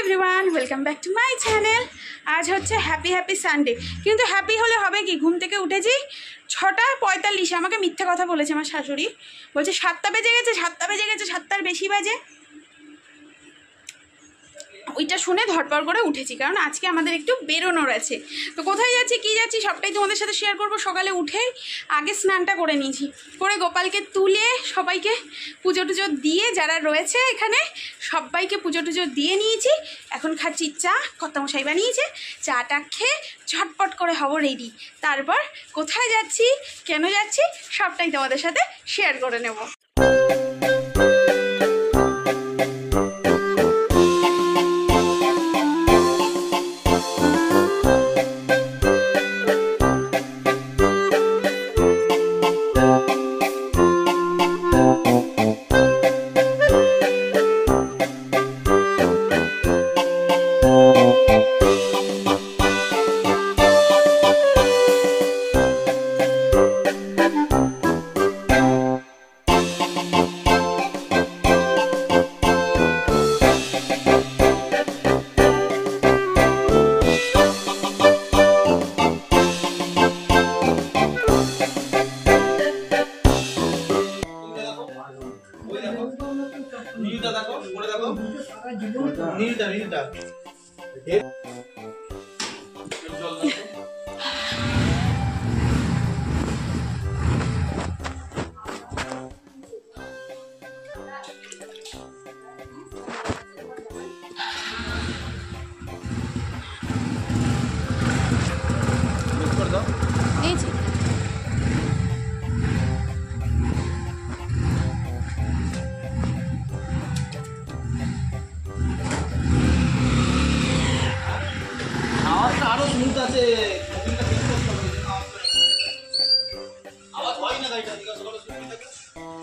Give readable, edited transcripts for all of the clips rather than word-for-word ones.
Everyone, welcome back to my channel. আজ হচ্ছে happy Sunday. কিন্তু হ্যাপি হলে হবে কি, ঘুম থেকে উঠেছি 6:45। আমাকে মিথ্যে কথা বলেছে আমার শাশুড়ি, বলছে 7টা বেজে গেছে, 7টার বেশি বাজে। ওইটা শুনে ধরপড় করে উঠেছি, কারণ আজকে আমাদের একটু বেরোনোর আছে। তো কোথায় যাচ্ছি কী যাচ্ছি সবটাই তোমাদের সাথে শেয়ার করবো। সকালে উঠেই আগে স্নানটা করে নিয়েছি, করে গোপালকে তুলে সবাইকে পুজো টুজো দিয়ে, যারা রয়েছে এখানে সবাইকে পুজো টুজো দিয়ে নিয়েছি। এখন খাচ্ছি চা, কর্তামশাই বানিয়েছে। চাটা খেয়ে ঝটপট করে হব রেডি। তারপর কোথায় যাচ্ছি, কেন যাচ্ছি, সবটাই তোমাদের সাথে শেয়ার করে নেব।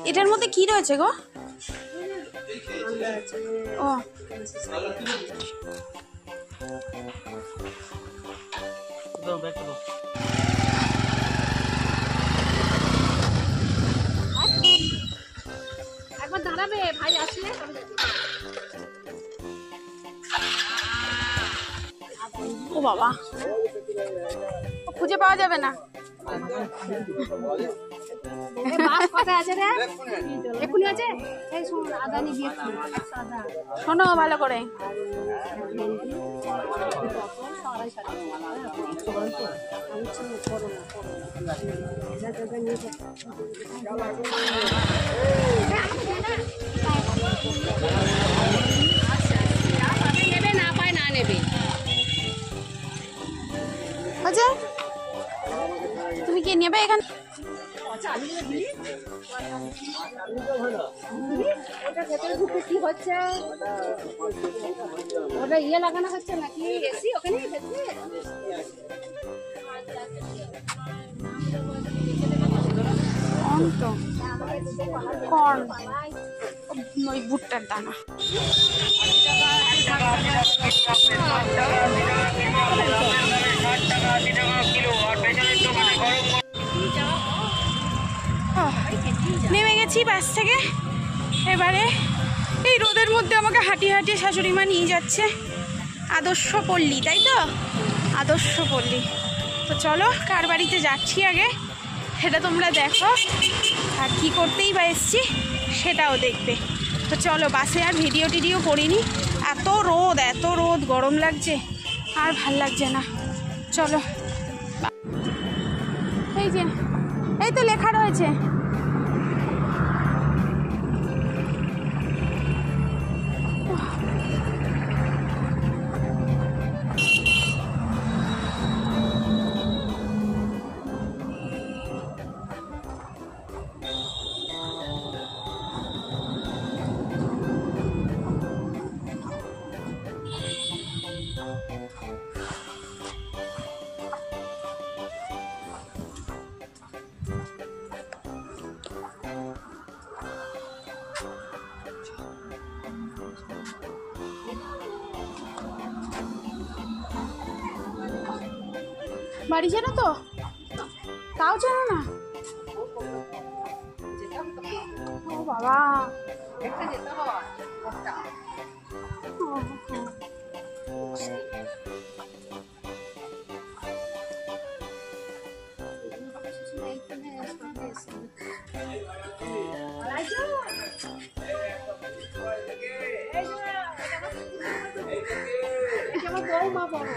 এটার মধ্যে কি রয়েছে গো? ও একবার দাঁড়াবে ভাই আসলে ও বাবা, খুঁজে পাওয়া যাবে না। শোনো ভালো করে, নেবে না পায় না নেবে। আচ্ছা তুমি কি নেবে এখান? ওটা ভেতরে ঢুকে কি হচ্ছে? ওটা ইয়ে লাগানো হচ্ছে নাকি এসি ওখানে ভেতরে? কর্ন, ওই ভুট্টার দানা। নেমে গেছি বাস থেকে। এবারে এই রোদের মধ্যে আমাকে হাঁটিয়ে হাঁটিয়ে শাশুড়ি মা নিয়ে যাচ্ছে আদর্শ পল্লী, তাই তো? আদর্শ পল্লী। তো চলো কার বাড়িতে যাচ্ছি আগে সেটা তোমরা দেখো, আর কি করতেই বা এসছি সেটাও দেখবে। তো চলো, বাসে আর ভিডিও টিডিও করিনি, এত রোদ, গরম লাগছে, আর ভাল লাগছে না। চলো, এই যে এই তো লেখা রয়েছে। বাড়ি জানো তো, তাও জানো না? ও বাবা, মা বড়।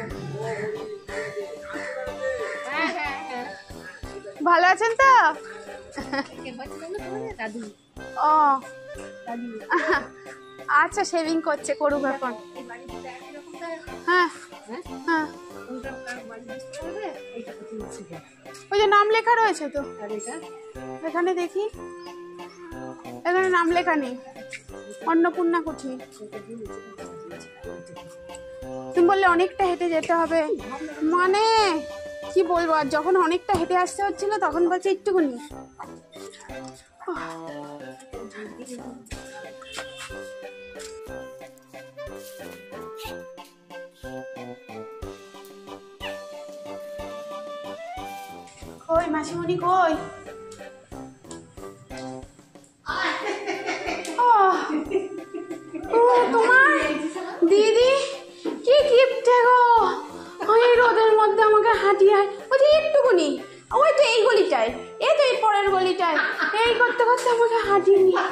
হ্যাঁ হ্যাঁ হ্যাঁ। ভালো আছেন তো? কে হচ্ছে না তোমাদের দাদু? ও দাদু। আচ্ছা, শেভিং করছে, করুক এখন। এই বাড়িতে একই রকম তো। হ্যাঁ হ্যাঁ হ্যাঁ, কোনটা বাড়ি বুঝতে পারবে? এইটা কত হচ্ছে? ওই যে নাম লেখা রয়েছে তো আর এটা এখানে, দেখি এখানে নাম লেখা নেই, অন্নপূর্ণা কুঠি। তুমি বললে অনেকটা হেঁটে যেতে হবে, মানে কি বলবো, আর যখন অনেকটা হেঁটে আসতে হচ্ছিল তখন বলছে একটুকুনি। কই মাসিমণি কই? ও তোমার দিদি কি গিফট গো, ওই রোদের মধ্যে আমাকে হাঁটিয়ে ওই একটুকুনি, ওই তো এই গলিটায়, এই তো এই পরের গলিটায়, এই করতে করতে আমাকে হাঁটিয়ে নিয়ে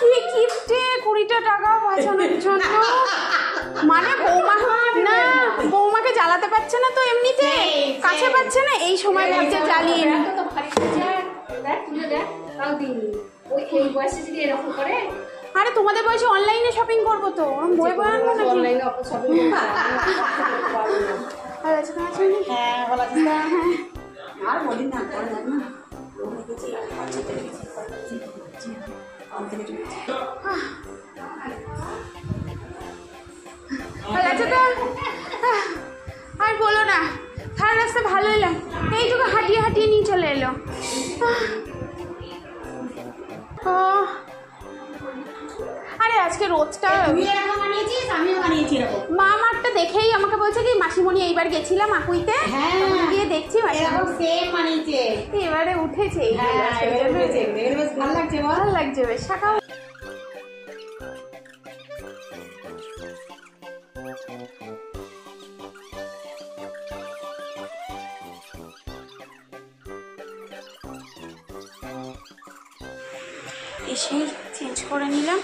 কি গিফটে 20টা টাকা বাঁচানোর জন্য। মানে বৌমা না, বৌমাকে জ্বালাতে পারছে না তো, এমনিতে কাছে পাচ্ছে না, এই সময় ভাবছে জ্বালিয়ে নি। তো ভারী দেখ তুলে দেখ, তাও দিইনি। ওই এই বয়সে যদি এরকম করে, আরে তোমাদের বয়সে অনলাইনে শপিং করবো তো, বই বই আনবো নাকি? অনলাইনে অত শপিং ভালো আছে তোমার ছেলে? হ্যাঁ ভালো আছিস? হ্যাঁ, আর বলি না, পরে দেখ না। ভালো আছে তো? আর বলো না, সারা রাস্তা ভালো এলাম, এইটুকু হাঁটিয়ে হাঁটিয়ে নিয়ে চলে এলো। আরে আজকে রোদটা, তুই এরকম বানিয়েছিস, আমিও বানিয়েছি এরকম। মা আমারটা দেখেই আমাকে বলছে কি মাসিমণি এইবার গেছিলাম আকুইতে, হ্যাঁ। গিয়ে দেখছি এরকম সেম বানিয়েছে। এবারে উঠেছে। হ্যাঁ, এবারে উঠেছে। এবারে বেশ ভালো লাগছে বল। ভালো লাগছে বেশ। শাখা এসে চেঞ্জ করে নিলাম।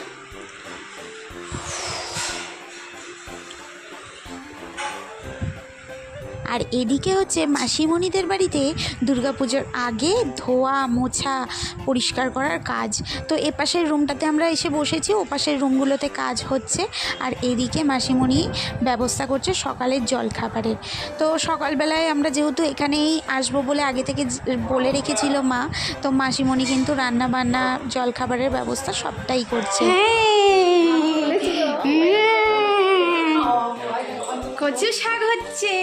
আর এদিকে হচ্ছে মাসিমণিদের বাড়িতে দুর্গাপুজোর আগে ধোয়া মোছা পরিষ্কার করার কাজ। তো এ পাশের রুমটাতে আমরা এসে বসেছি, ও পাশের রুমগুলোতে কাজ হচ্ছে। আর এদিকে মাসিমণি ব্যবস্থা করছে সকালের জলখাবারের। তো সকালবেলায় আমরা যেহেতু এখানেই আসবো বলে আগে থেকে বলে রেখেছিল মা, তো মাসিমণি কিন্তু রান্না বান্না জলখাবারের ব্যবস্থা সবটাই করছে। কচু শাক হচ্ছে,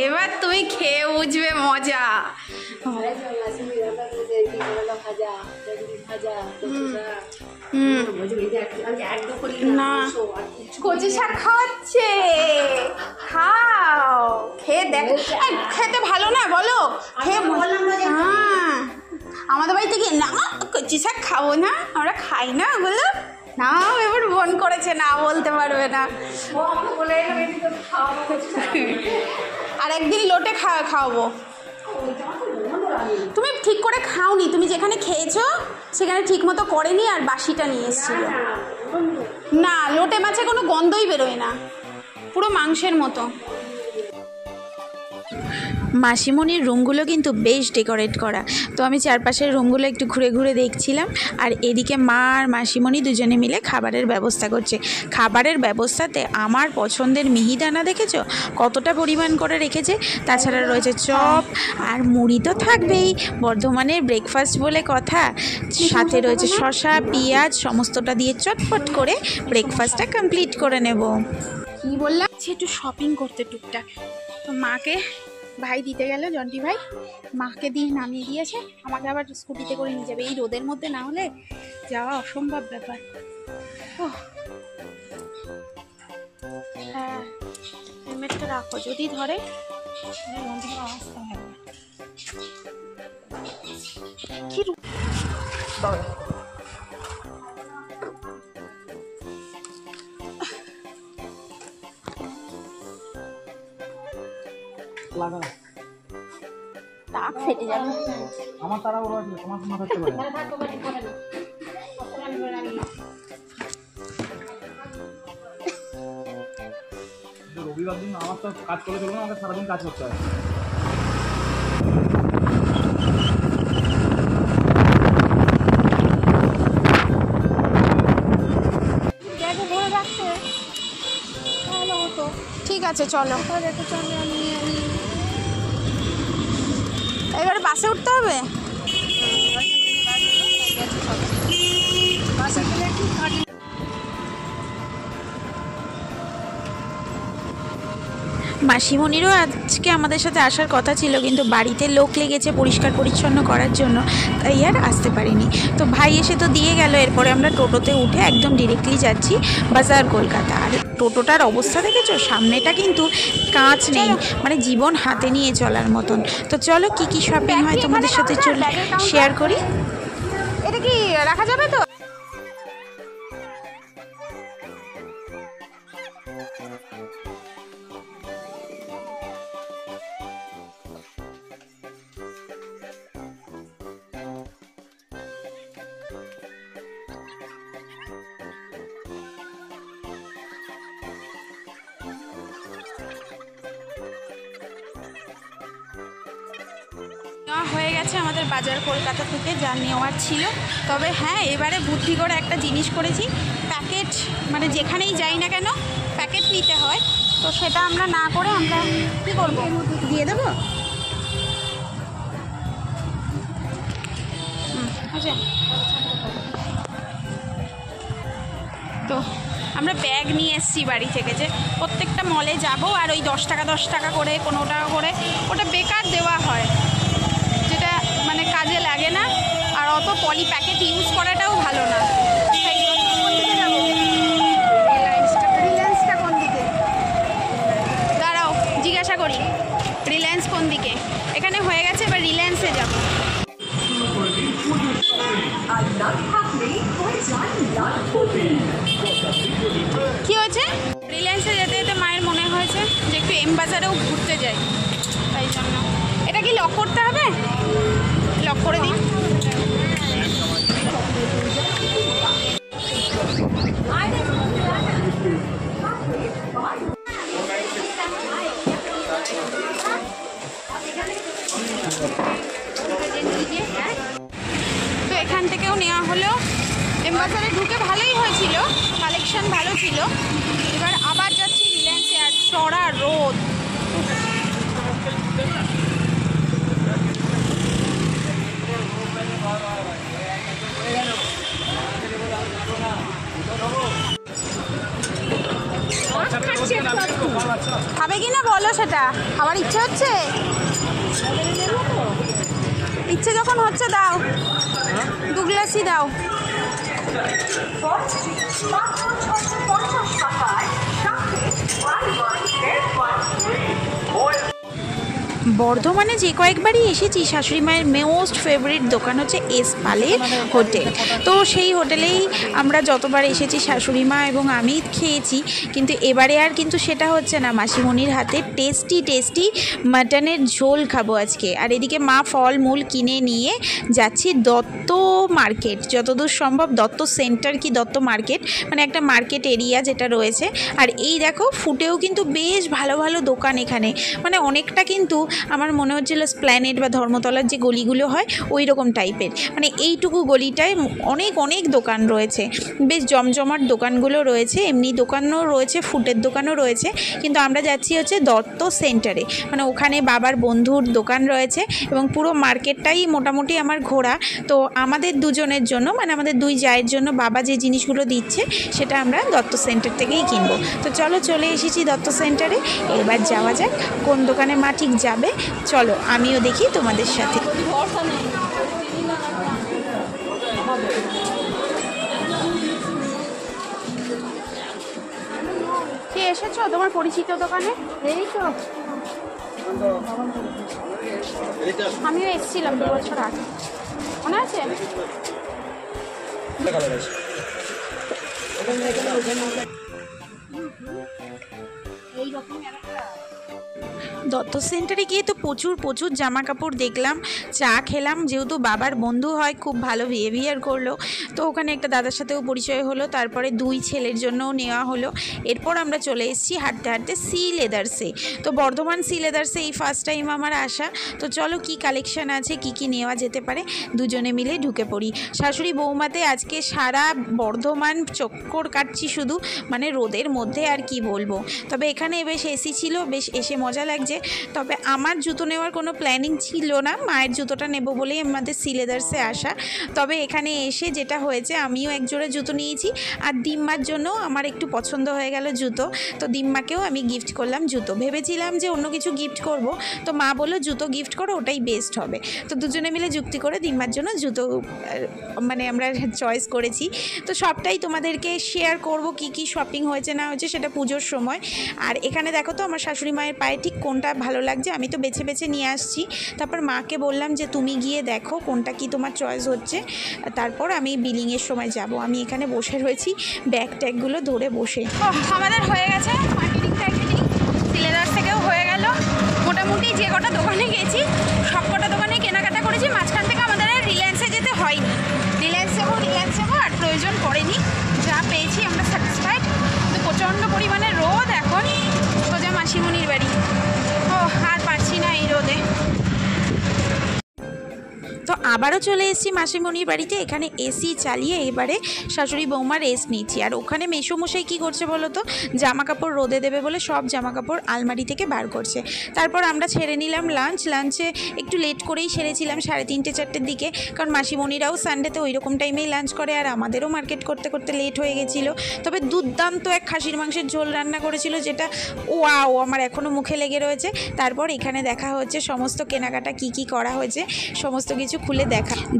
এবার তুমি খেয়ে বুঝবে মজা। না, কচু শাক খাওয়াচ্ছে, খাও, খেয়ে দেখো। খেতে ভালো না বলো? খেয়ে হ্যাঁ, আমাদের বাড়িতে গিয়ে না কচু শাক খাবো না, আমরা খাই না ওগুলো। না এবার মন করেছে, না বলতে পারবে না। আর একদিন লোটে খাওয়াবো। তুমি ঠিক করে খাওনি, তুমি যেখানে খেয়েছো সেখানে ঠিক মতো করেনি, আর বাসিটা নিয়ে এসেছিল। না, লোটে মাছে কোনো গন্ধই বেরোয় না, পুরো মাংসের মতো। মাসিমণির রুমগুলো কিন্তু বেশ ডেকোরেট করা। তো আমি চারপাশের রুমগুলো একটু ঘুরে ঘুরে দেখছিলাম। আর এদিকে মা আর মাসিমণি দুজনে মিলে খাবারের ব্যবস্থা করছে। খাবারের ব্যবস্থাতে আমার পছন্দের মিহিদানা দেখেছো কতটা পরিমাণ করে রেখেছে। তাছাড়া রয়েছে চপ আর মুড়ি তো থাকবেই, বর্ধমানের ব্রেকফাস্ট বলে কথা। সাথে রয়েছে শসা পেঁয়াজ, সমস্তটা দিয়ে চটপট করে ব্রেকফাস্টটা কমপ্লিট করে নেব। কি বললাম, একটু শপিং করতে টুকটাক। তো মাকে ভাই দিতে গেল, জন্টি ভাই মাকে দিয়ে নামিয়ে দিয়েছে, আমাকে আবার স্কুটিতে করে নিয়ে যাবে। এই রোদের মধ্যে না হলে যাওয়া অসম্ভব ব্যাপার। ও হ্যাঁ, হেলমেটটা রাখো, যদি ধরে অবস্থা হবে। কি টাক ফেটে যাবে। আমার তারা ওরা আছে, তোমার মাথা ফেটতে পারে। রবিবার দিন আমার তো কাজ করে চলবে না, আমাকে সারাদিন কাজ করতে হবে। ব্যাগে ভরে রাখতে তাহলে হতো। ঠিক আছে চলো, তাহলে একটু চলে আমি এবারে বাসে উঠতে হবে। বাসে গেলে একটু কাটি। মাসিমণিরও আজকে আমাদের সাথে আসার কথা ছিল, কিন্তু বাড়িতে লোক লেগেছে পরিষ্কার পরিচ্ছন্ন করার জন্য, তাই আর আসতে পারিনি। তো ভাই এসে তো দিয়ে গেল, এরপরে আমরা টোটোতে উঠে একদম ডিরেক্টলি যাচ্ছি বাজার কলকাতা। আর টোটোটার অবস্থা দেখেছো, সামনেটা কিন্তু কাঁচ নেই, মানে জীবন হাতে নিয়ে চলার মতন। তো চলো কি কি শপিং হয় তোমাদের সাথে চলে শেয়ার করি। এটা কি রাখা যাবে তো? নেওয়া হয়ে গেছে আমাদের বাজার কলকাতা থেকে যা নেওয়ার ছিল। তবে হ্যাঁ, এবারে বুদ্ধি করে একটা জিনিস করেছি, প্যাকেট মানে যেখানেই যাই না কেন প্যাকেট নিতে হয়, তো সেটা আমরা না করে আমরা কী করবো, দিয়ে দেবো। আচ্ছা, তো আমরা ব্যাগ নিয়ে এসেছি বাড়ি থেকে, যে প্রত্যেকটা মলে যাব আর ওই 10 টাকা করে কোনো টাকা করে ওটা বেকার দেওয়া হয়, যেটা মানে কাজে লাগে না, আর অত পলি প্যাকেট ইউজ করাটাও ভালো না। সেই জন্য কোন দিকে যাবো? রিলায়েন্সটা কোন দিকে? দাঁড়াও জিজ্ঞাসা করি, রিলায়েন্স কোন দিকে? এখানে হয়ে গেছে, এবার রিলায়েন্সে যাব। কি হয়েছে? রিলায়েন্সে যেতে যেতে মায়ের মনে হয়েছে যে একটু এম বাজারেও ঘুরতে যাই, তাই জন্য। এটা কি লক করতে হবে? লক করে দিন। তো এখান থেকেও নেওয়া হলো। এম বাজারে ঢুকে ভালোই হয়েছিল, কালেকশন ভালো ছিল। এবার আবার যাচ্ছি রিলায়েন্সে, আর চড়া রোদ। খাবে কি না বলো, সেটা আমার ইচ্ছে হচ্ছে। ইচ্ছে যখন হচ্ছে দাও, 2 গ্লাসই দাও। বর্ধমানে যে কয়েকবারই এসেছি, শাশুড়ি মায়ের মোস্ট ফেভারিট দোকান হচ্ছে এস পালে হোটেল। তো সেই হোটেলেই আমরা যতবার এসেছি শাশুড়ি মা এবং আমি খেয়েছি, কিন্তু এবারে আর কিন্তু সেটা হচ্ছে না। মাসিমণির হাতে টেস্টি মাটনের ঝোল খাবো আজকে। আর এদিকে মা ফল মূল কিনে নিয়ে যাচ্ছি দত্ত মার্কেট, যতদূর সম্ভব দত্ত সেন্টার কি দত্ত মার্কেট, মানে একটা মার্কেট এরিয়া যেটা রয়েছে। আর এই দেখো ফুটেও কিন্তু বেশ ভালো ভালো দোকান এখানে, মানে অনেকটা কিন্তু আমার মনে হচ্ছিল স্প্ল্যানেড বা ধর্মতলার যে গলিগুলো হয় ওই রকম টাইপের, মানে এইটুকু গলিটায় অনেক দোকান রয়েছে, বেশ জমজমাট দোকানগুলো রয়েছে। এমনি দোকানও রয়েছে, ফুটের দোকানও রয়েছে, কিন্তু আমরা যাচ্ছি হচ্ছে দত্ত সেন্টারে, মানে ওখানে বাবার বন্ধুর দোকান রয়েছে এবং পুরো মার্কেটটাই মোটামুটি আমার ঘোরা। তো আমাদের দুজনের জন্য, মানে আমাদের 2 জায়ের জন্য বাবা যে জিনিসগুলো দিচ্ছে সেটা আমরা দত্ত সেন্টার থেকেই কিনবো। তো চলো, চলে এসেছি দত্ত সেন্টারে। এবার যাওয়া যাক কোন দোকানে মা ঠিক যাবে, চলো আমিও দেখি তোমাদের সাথে। কে এসেছো তোমার পরিচিত দোকানে? এই তো আমিও এসেছিলাম 2 বছর আগে, মনে আছে? এইরকম একটা দত্ত সেন্টারে গিয়ে তো প্রচুর জামা কাপড় দেখলাম, চা খেলাম, যেহেতু বাবার বন্ধু হয় খুব ভালো বিহেভিয়ার করলো। তো ওখানে একটা দাদার সাথেও পরিচয় হলো, তারপরে 2 ছেলের জন্যও নেওয়া হলো। এরপর আমরা চলে এসেছি হাঁটতে হাঁটতে সি লেদার্সে। তো বর্ধমান সি লেদার্সে এই ফার্স্ট টাইম আমার আসা। তো চলো কি কালেকশান আছে, কি নেওয়া যেতে পারে, দুজনে মিলে ঢুকে পড়ি। শাশুড়ি বৌমাতে আজকে সারা বর্ধমান চক্কর কাটছি শুধু, মানে রোদের মধ্যে আর কি বলবো। তবে এখানে বেশ এসি ছিল, বেশ এসে মজা লাগছে। তবে আমার জুতো নেওয়ার কোনো প্ল্যানিং ছিল না, মায়ের জুতোটা নেব বলেই আমাদের সি লেদার্সে আসা। তবে এখানে এসে যেটা হয়েছে, আমিও এক জোড়া জুতো নিয়েছি, আর দিম্মার জন্য আমার একটু পছন্দ হয়ে গেল জুতো। তো দিম্মাকেও আমি গিফট করলাম জুতো। ভেবেছিলাম যে অন্য কিছু গিফট করব, তো মা বললো জুতো গিফট করো, ওটাই বেস্ট হবে। তো দুজনে মিলে যুক্তি করে দিম্মার জন্য জুতো মানে আমরা চয়েস করেছি। তো সবটাই তোমাদেরকে শেয়ার করব, কি শপিং হয়েছে না হয়েছে সেটা পুজোর সময়। আর এখানে দেখো তো আমার শাশুড়ি মায়ের পায়ে ঠিক কোনটা ভালো লাগছে, আমি তো বেছে নিয়ে আসছি। তারপর মাকে বললাম যে তুমি গিয়ে দেখো কোনটা কি তোমার চয়েস হচ্ছে, তারপর আমি বিলিংয়ের সময় যাব। আমি এখানে বসে রয়েছি ব্যাগ ট্যাগগুলো ধরে বসে। আমাদের হয়ে গেছে মার্কেটিং ট্যাগেটিং, সিলেদার্স থেকেও হয়ে গেল। মোটামুটি যে কটা দোকানে গেছি সব কটা দোকানে কেনাকাটা করেছি। মাঝখান থেকে আমাদের আর রিলায়েন্সে যেতে হয়নি। রিলায়েন্স যাবো আর প্রয়োজন পড়েনি, যা পেয়েছি আমরা স্যাটিসফাইড। কিন্তু প্রচণ্ড পরিমাণে রোদ এখন, সোজা মাসিমণির বাড়ি। আর পারছি না এই রোদে। তো আবারও চলে এসেছি মাসিমণির বাড়িতে। এখানে এসি চালিয়ে এবারে শাশুড়ি বৌমা রেস্ট নিচ্ছি। আর ওখানে মেসোমশাই কী করছে বলো তো, জামা কাপড় রোদে দেবে বলে সব জামা কাপড় আলমারি থেকে বার করছে। তারপর আমরা ছেড়ে নিলাম লাঞ্চে একটু লেট করেই সেরেছিলাম, 3:30 4টের দিকে, কারণ মাসিমণিরাও সানডেতে ওই রকম টাইমেই লাঞ্চ করে, আর আমাদেরও মার্কেট করতে লেট হয়ে গেছিলো। তবে দুর্দান্ত এক খাসির মাংসের ঝোল রান্না করেছিল, যেটা ওয়াও আমার এখনও মুখে লেগে রয়েছে। তারপর এখানে দেখা হচ্ছে সমস্ত কেনাকাটা কি করা হয়েছে, সমস্ত কিছু খুলে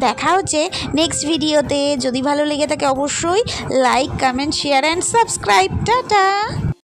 দেখা হচ্ছে নেক্সট ভিডিওতে। যদি ভালো লেগে থাকে অবশ্যই like, comment, share and subscribe. Tata.